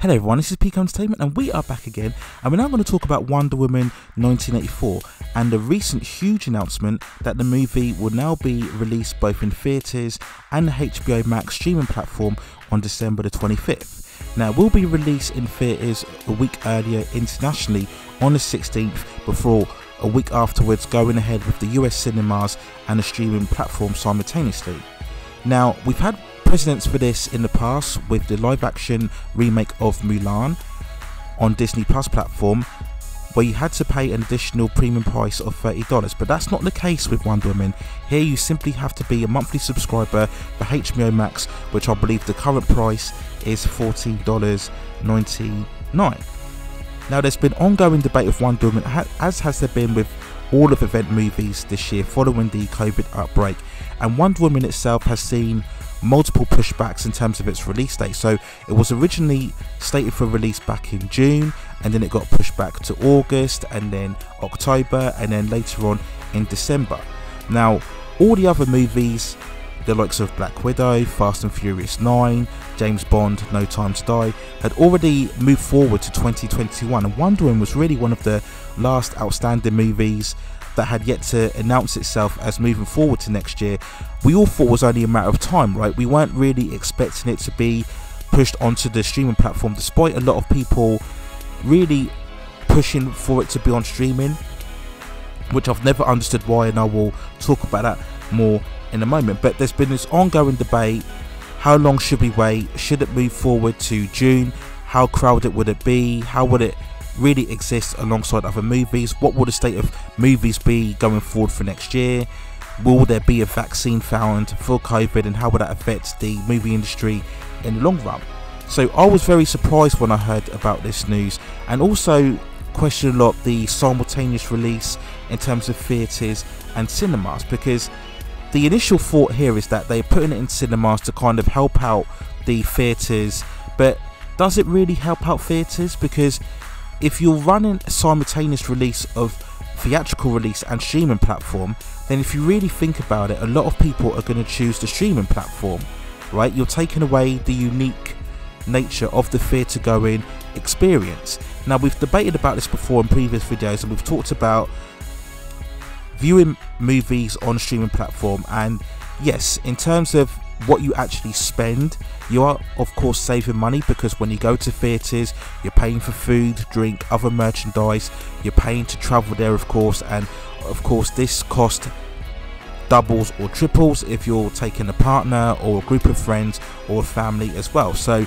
Hello everyone, this is Pico Entertainment and we are back again, and we're now going to talk about Wonder Woman 1984 and the recent huge announcement that the movie will now be released both in theatres and the HBO Max streaming platform on December the 25th. Now it will be released in theatres a week earlier internationally on the 16th, before a week afterwards going ahead with the US cinemas and the streaming platform simultaneously. Now we've had precedents for this in the past with the live action remake of Mulan on Disney Plus platform, where you had to pay an additional premium price of $30, but that's not the case with Wonder Woman. Here you simply have to be a monthly subscriber for HBO Max, which I believe the current price is $14.99. Now there's been ongoing debate of Wonder Woman, as has there been with all of event movies this year following the COVID outbreak, and Wonder Woman itself has seen multiple pushbacks in terms of its release date. So it was originally slated for release back in June, and then it got pushed back to August, and then October, and then later on in December. Now all the other movies, the likes of Black Widow, Fast and Furious 9, James Bond, No Time to Die, had already moved forward to 2021, and Wonder Woman was really one of the last outstanding movies that had yet to announce itself as moving forward to next year. We all thought it was only a matter of time, right? We weren't really expecting it to be pushed onto the streaming platform, despite a lot of people really pushing for it to be on streaming, which I've never understood why, and I will talk about that more in a moment. But there's been this ongoing debate: how long should we wait? Should it move forward to June? How crowded would it be? How would it really exist alongside other movies? What will the state of movies be going forward for next year? Will there be a vaccine found for COVID, and how will that affect the movie industry in the long run? So I was very surprised when I heard about this news, and also questioned a lot the simultaneous release in terms of theatres and cinemas, because the initial thought here is that they're putting it in cinemas to kind of help out the theatres, but does it really help out theatres? Because if you're running a simultaneous release of theatrical release and streaming platform, then if you really think about it, a lot of people are going to choose the streaming platform, right? You're taking away the unique nature of the theatre going experience. Now we've debated about this before in previous videos, and we've talked about viewing movies on a streaming platform, and yes, in terms of what you actually spend, you are of course saving money, because when you go to theatres, you're paying for food, drink, other merchandise, you're paying to travel there of course, and of course this cost doubles or triples if you're taking a partner or a group of friends or a family as well. So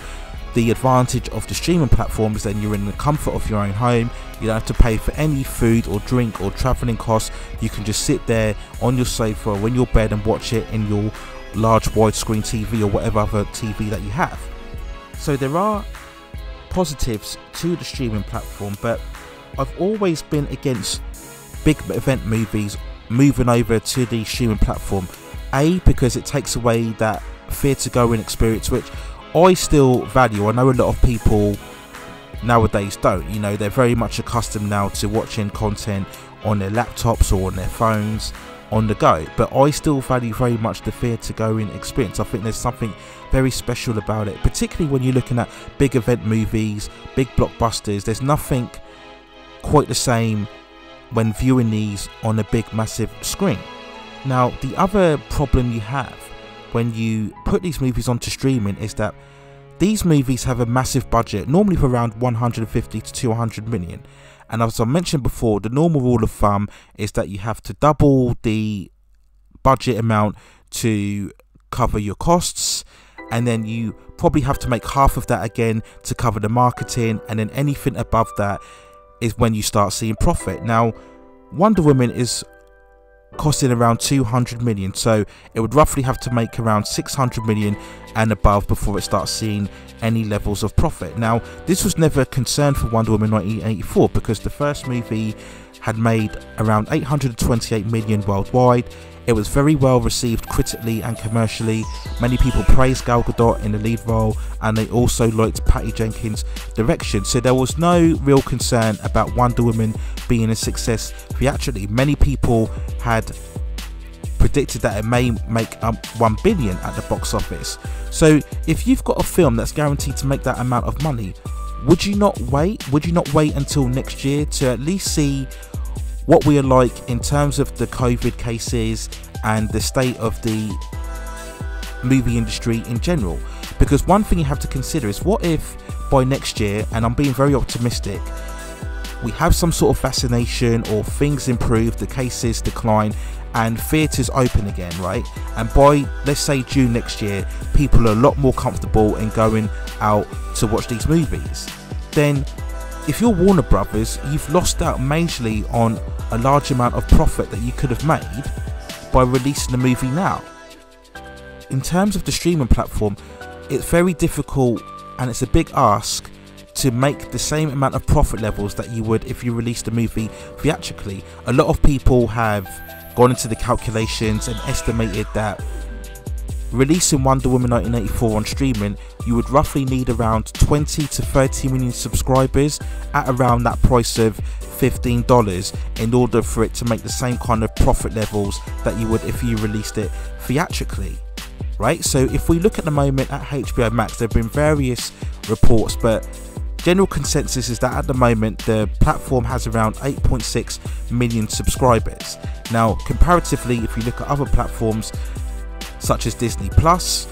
the advantage of the streaming platform is then you're in the comfort of your own home. You don't have to pay for any food or drink or travelling costs. You can just sit there on your sofa or in your bed and watch it in your large widescreen TV or whatever other TV that you have. So there are positives to the streaming platform, but I've always been against big event movies moving over to the streaming platform. A, because it takes away that theatre going experience, which I still value. I know a lot of people nowadays don't. You know, they're very much accustomed now to watching content on their laptops or on their phones on the go, but I still value very much the theatre going experience. I think there's something very special about it, particularly when you're looking at big event movies, big blockbusters. There's nothing quite the same when viewing these on a big massive screen. Now the other problem you have when you put these movies onto streaming is that these movies have a massive budget, normally for around 150 to 200 million. And as I mentioned before, the normal rule of thumb is that you have to double the budget amount to cover your costs, and then you probably have to make half of that again to cover the marketing, and then anything above that is when you start seeing profit. Now Wonder Woman is costing around 200 million, so it would roughly have to make around 600 million and above before it starts seeing any levels of profit. Now this was never a concern for Wonder Woman 1984, because the first movie had made around 828 million worldwide. It was very well received critically and commercially. Many people praised Gal Gadot in the lead role, and they also liked Patty Jenkins' direction. So there was no real concern about Wonder Woman being a success theatrically. Many people had predicted that it may make 1 billion at the box office. So if you've got a film that's guaranteed to make that amount of money, would you not wait? Would you not wait until next year to at least see what we are like in terms of the COVID cases and the state of the movie industry in general? Because one thing you have to consider is, what if by next year, and I'm being very optimistic, we have some sort of vaccination or things improve, the cases decline and theatres open again, right? And by, let's say, June next year, people are a lot more comfortable in going out to watch these movies. Then if you're Warner Brothers, you've lost out majorly on a large amount of profit that you could have made by releasing the movie now. In terms of the streaming platform, it's very difficult and it's a big ask to make the same amount of profit levels that you would if you released the movie theatrically. A lot of people have gone into the calculations and estimated that releasing Wonder Woman 1984 on streaming, you would roughly need around 20 to 30 million subscribers at around that price of $15 in order for it to make the same kind of profit levels that you would if you released it theatrically, right? So if we look at the moment at HBO Max, there have been various reports, but general consensus is that at the moment the platform has around 8.6 million subscribers. Now comparatively, if you look at other platforms such as Disney Plus,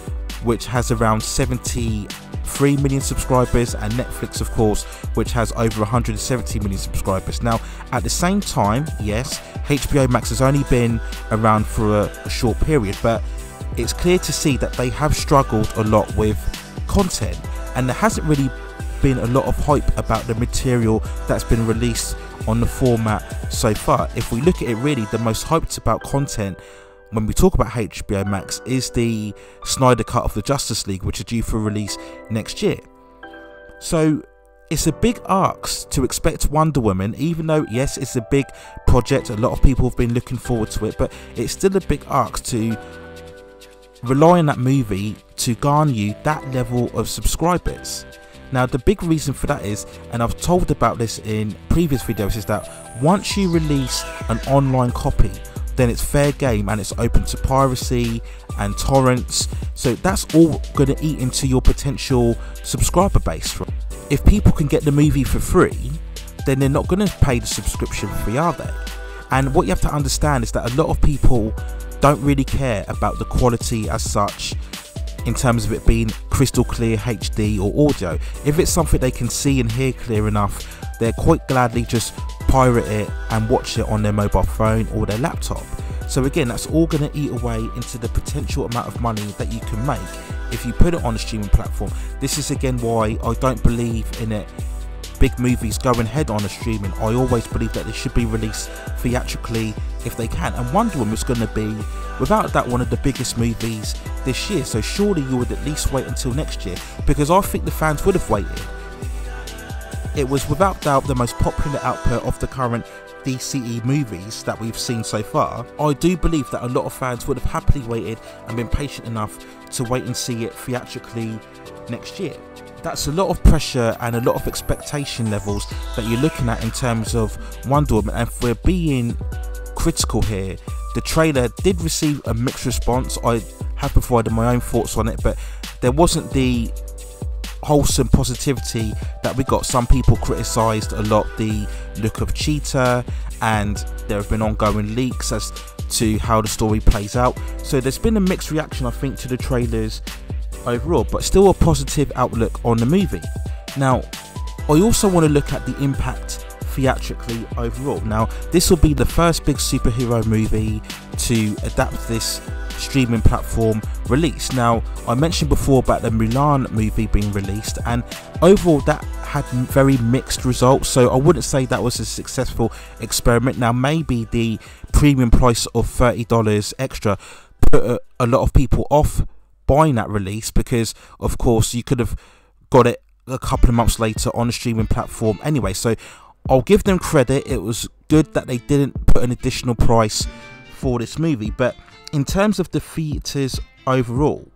which has around 73 million subscribers, and Netflix, of course, which has over 170 million subscribers. Now at the same time, yes, HBO Max has only been around for a short period, but it's clear to see that they have struggled a lot with content, and there hasn't really been a lot of hype about the material that's been released on the format so far. If we look at it, really the most hyped about content when we talk about HBO Max is the Snyder Cut of the Justice League, which is due for release next year. So it's a big ask to expect Wonder Woman, even though yes, it's a big project, a lot of people have been looking forward to it, but it's still a big ask to rely on that movie to garner you that level of subscribers. Now the big reason for that is, and I've told about this in previous videos, is that once you release an online copy, then it's fair game and it's open to piracy and torrents, so that's all going to eat into your potential subscriber base. If people can get the movie for free, then they're not going to pay the subscription fee, are they? And what you have to understand is that a lot of people don't really care about the quality as such, in terms of it being crystal clear HD or audio. If it's something they can see and hear clear enough, they're quite gladly just pirate it and watch it on their mobile phone or their laptop. So again, that's all going to eat away into the potential amount of money that you can make if you put it on a streaming platform. This is again why I don't believe in it big movies going head on a streaming. I always believe that they should be released theatrically if they can, and Wonder Woman is going to be without that one of the biggest movies this year, so surely you would at least wait until next year, because I think the fans would have waited. It was without doubt the most popular output of the current DCE movies that we've seen so far. I do believe that a lot of fans would have happily waited and been patient enough to wait and see it theatrically next year. That's a lot of pressure and a lot of expectation levels that you're looking at in terms of Wonder Woman, and if we're being critical here, the trailer did receive a mixed response. I have provided my own thoughts on it, but there wasn't the wholesome positivity that we got. Some people criticised a lot the look of Cheetah, and there have been ongoing leaks as to how the story plays out, so there's been a mixed reaction, I think, to the trailers overall, but still a positive outlook on the movie. Now I also want to look at the impact theatrically overall. Now this will be the first big superhero movie to adapt this streaming platform release. Now I mentioned before about the Mulan movie being released, and overall that had very mixed results, so I wouldn't say that was a successful experiment. Now maybe the premium price of $30 extra put a lot of people off buying that release, because of course you could have got it a couple of months later on the streaming platform anyway, so I'll give them credit. It was good that they didn't put an additional price for this movie. But in terms of the theatres overall,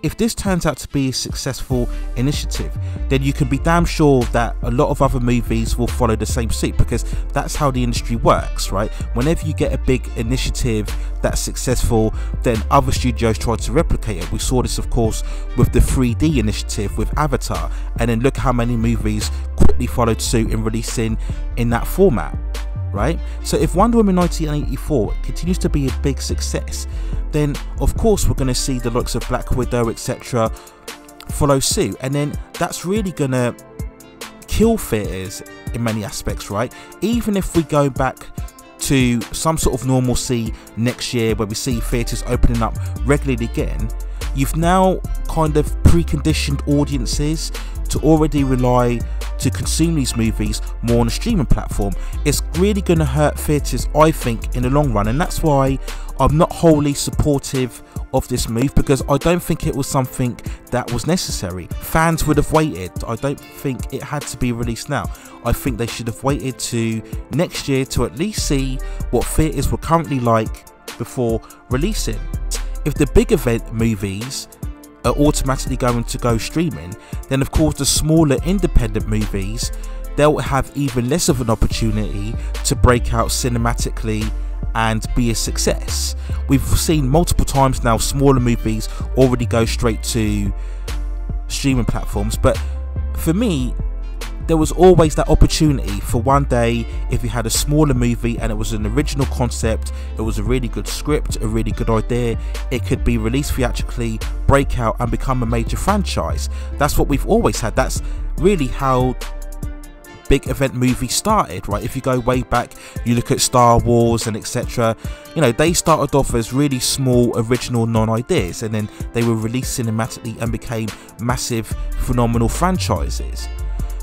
if this turns out to be a successful initiative, then you can be damn sure that a lot of other movies will follow the same suit, because that's how the industry works, right? Whenever you get a big initiative that's successful, then other studios try to replicate it. We saw this, of course, with the 3D initiative with Avatar, and then look how many movies quickly followed suit in releasing in that format, right? So if Wonder Woman 1984 continues to be a big success, then of course we're going to see the likes of Black Widow, etc. follow suit, and then that's really going to kill theatres in many aspects, right? Even if we go back to some sort of normalcy next year where we see theatres opening up regularly again, you've now kind of preconditioned audiences to already rely to consume these movies more on a streaming platform. It's really going to hurt theatres, I think, in the long run, and that's why I'm not wholly supportive of this move, because I don't think it was something that was necessary. Fans would have waited. I don't think it had to be released now. I think they should have waited to next year to at least see what theatres were currently like before releasing. If the big event movies are automatically going to go streaming, then of course the smaller independent movies, they'll have even less of an opportunity to break out cinematically and be a success. We've seen multiple times now smaller movies already go straight to streaming platforms, but for me, there was always that opportunity for one day, if you had a smaller movie and it was an original concept, it was a really good script, a really good idea, it could be released theatrically, break out and become a major franchise. That's what we've always had. That's really how big event movies started, right? If you go way back, you look at Star Wars and etc., you know, they started off as really small original non-ideas, and then they were released cinematically and became massive phenomenal franchises.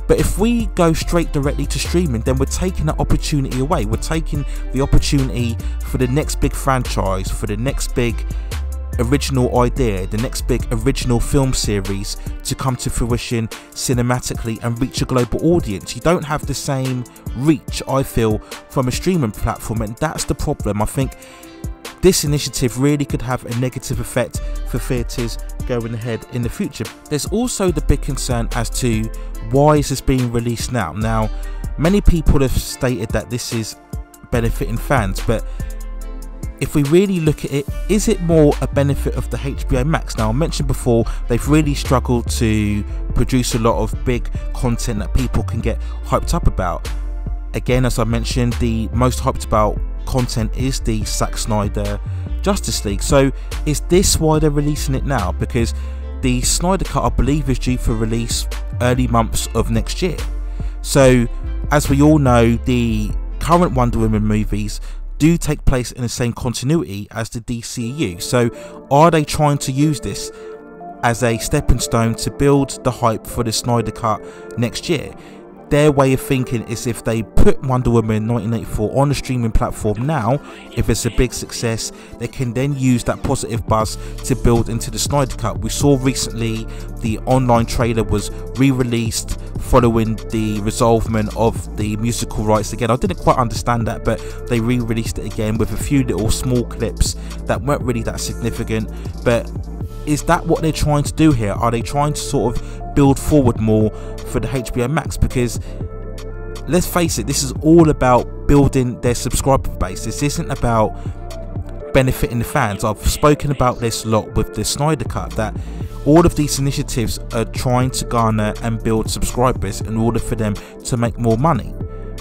But if we go straight directly to streaming, then we're taking that opportunity away. We're taking the opportunity for the next big franchise, for the next big original idea, the next big original film series to come to fruition cinematically and reach a global audience. You don't have the same reach, I feel, from a streaming platform, and that's the problem. I think this initiative really could have a negative effect for theatres going ahead in the future. There's also the big concern as to why is this being released now. Now, many people have stated that this is benefiting fans, but if we really look at it, is it more a benefit of the HBO Max? Now, I mentioned before, they've really struggled to produce a lot of big content that people can get hyped up about. Again, as I mentioned, the most hyped about content is the Zack Snyder Justice League. So is this why they're releasing it now? Because the Snyder Cut, I believe, is due for release early months of next year. So as we all know, the current Wonder Woman movies do take place in the same continuity as the DCU. So are they trying to use this as a stepping stone to build the hype for the Snyder Cut next year? Their way of thinking is if they put Wonder Woman 1984 on a streaming platform now, if it's a big success, they can then use that positive buzz to build into the Snyder Cut. We saw recently the online trailer was re-released following the resolvement of the musical rights again. I didn't quite understand that, but they re-released it again with a few little small clips that weren't really that significant. But is that what they're trying to do here? Are they trying to sort of build forward more for the HBO Max? Because let's face it, this is all about building their subscriber base. This isn't about benefiting the fans. I've spoken about this a lot with the Snyder Cut, that all of these initiatives are trying to garner and build subscribers in order for them to make more money,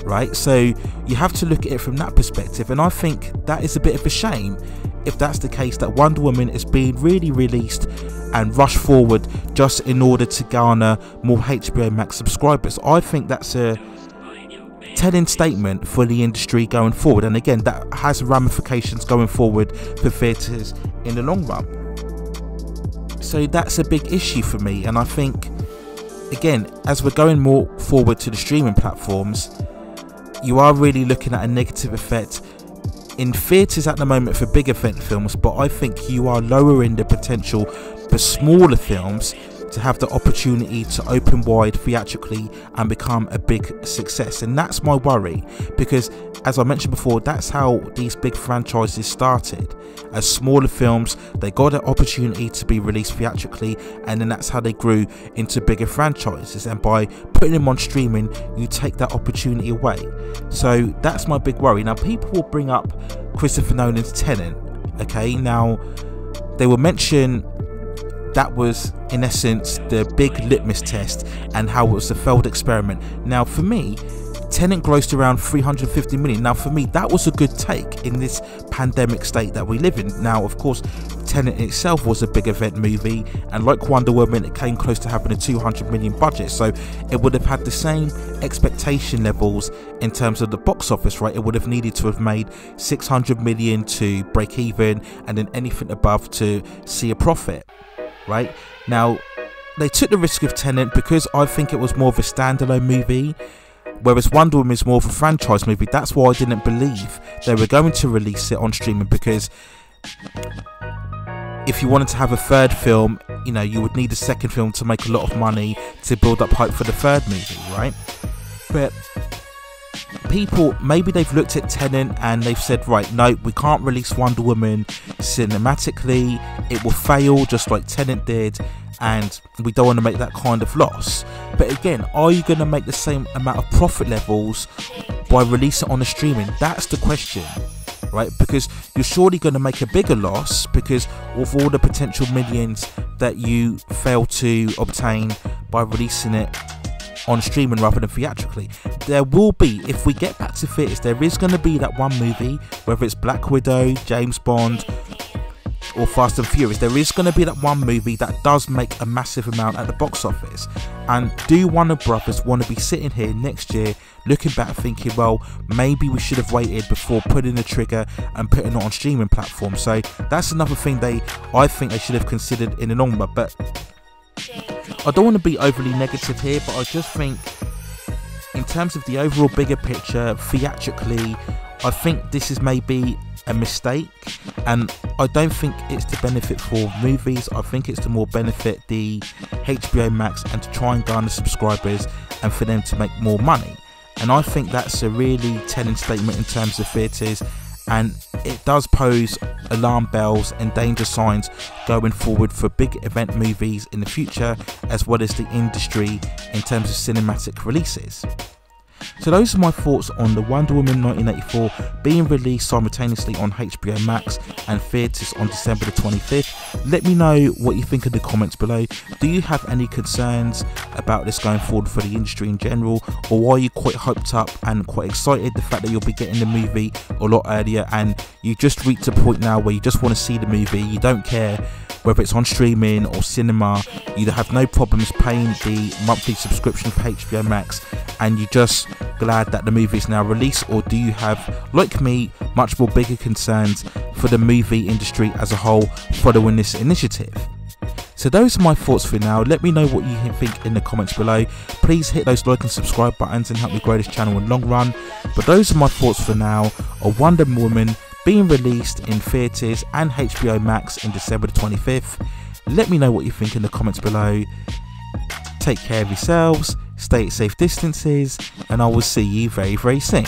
right? So you have to look at it from that perspective, and I think that is a bit of a shame if that's the case, that Wonder Woman is being really released and rushed forward just in order to garner more HBO Max subscribers. I think that's a telling statement for the industry going forward, and again, that has ramifications going forward for theatres in the long run. So that's a big issue for me, and I think, again, as we're going more forward to the streaming platforms, you are really looking at a negative effect in theatres at the moment for big event films, but I think you are lowering the potential for smaller films to have the opportunity to open wide theatrically and become a big success. And that's my worry, because as I mentioned before, that's how these big franchises started. As smaller films, they got an opportunity to be released theatrically, and then that's how they grew into bigger franchises. And by putting them on streaming, you take that opportunity away. So that's my big worry. Now, people will bring up Christopher Nolan's Tenet. Okay, now they will mention that was in essence the big litmus test and how it was a failed experiment. Now, for me, Tenet grossed around 350 million. Now, for me, that was a good take in this pandemic state that we live in. Now, of course, Tenet itself was a big event movie, and like Wonder Woman, it came close to having a 200 million budget, so it would have had the same expectation levels in terms of the box office, right? It would have needed to have made 600 million to break even, and then anything above to see a profit, right? Now, they took the risk of Tenet because I think it was more of a standalone movie, whereas Wonder Woman is more of a franchise movie. That's why I didn't believe they were going to release it on streaming, because if you wanted to have a third film, you know, you would need a second film to make a lot of money to build up hype for the third movie, right? But people, maybe they've looked at Tenet and they've said, right, no, we can't release Wonder Woman cinematically, it will fail just like Tenet did, and we don't want to make that kind of loss. But again, are you going to make the same amount of profit levels by releasing it on the streaming? That's the question, right? Because you're surely going to make a bigger loss because of all the potential millions that you fail to obtain by releasing it on streaming rather than theatrically. There will be, if we get back to theatres, there is going to be that one movie, whether it's Black Widow, James Bond, or Fast and Furious, there is going to be that one movie that does make a massive amount at the box office. And do Warner Brothers want to be sitting here next year looking back thinking, well, maybe we should have waited before putting the trigger and putting it on streaming platforms? So that's another thing I think they should have considered in the long run. But I don't want to be overly negative here, but I just think in terms of the overall bigger picture, theatrically, I think this is maybe a mistake, and I don't think it's to benefit for movies. I think it's to more benefit the HBO Max and to try and garner subscribers and for them to make more money. And I think that's a really telling statement in terms of theatres, and it does pose alarm bells and danger signs going forward for big event movies in the future, as well as the industry in terms of cinematic releases. So those are my thoughts on the Wonder Woman 1984 being released simultaneously on HBO Max and theatres on December the 25th. Let me know what you think in the comments below. Do you have any concerns about this going forward for the industry in general, or are you quite hyped up and quite excited the fact that you'll be getting the movie a lot earlier, and you just reached a point now where you just want to see the movie, you don't care whether it's on streaming or cinema, you have no problems paying the monthly subscription for HBO Max, and you're just glad that the movie is now released? Or do you have, like me, much more bigger concerns for the movie industry as a whole following this initiative? So those are my thoughts for now. Let me know what you think in the comments below. Please hit those like and subscribe buttons and help me grow this channel in the long run. But those are my thoughts for now on Wonder Woman being released in theatres and HBO Max in December the 25th. Let me know what you think in the comments below. Take care of yourselves, stay at safe distances, and I will see you very, very soon.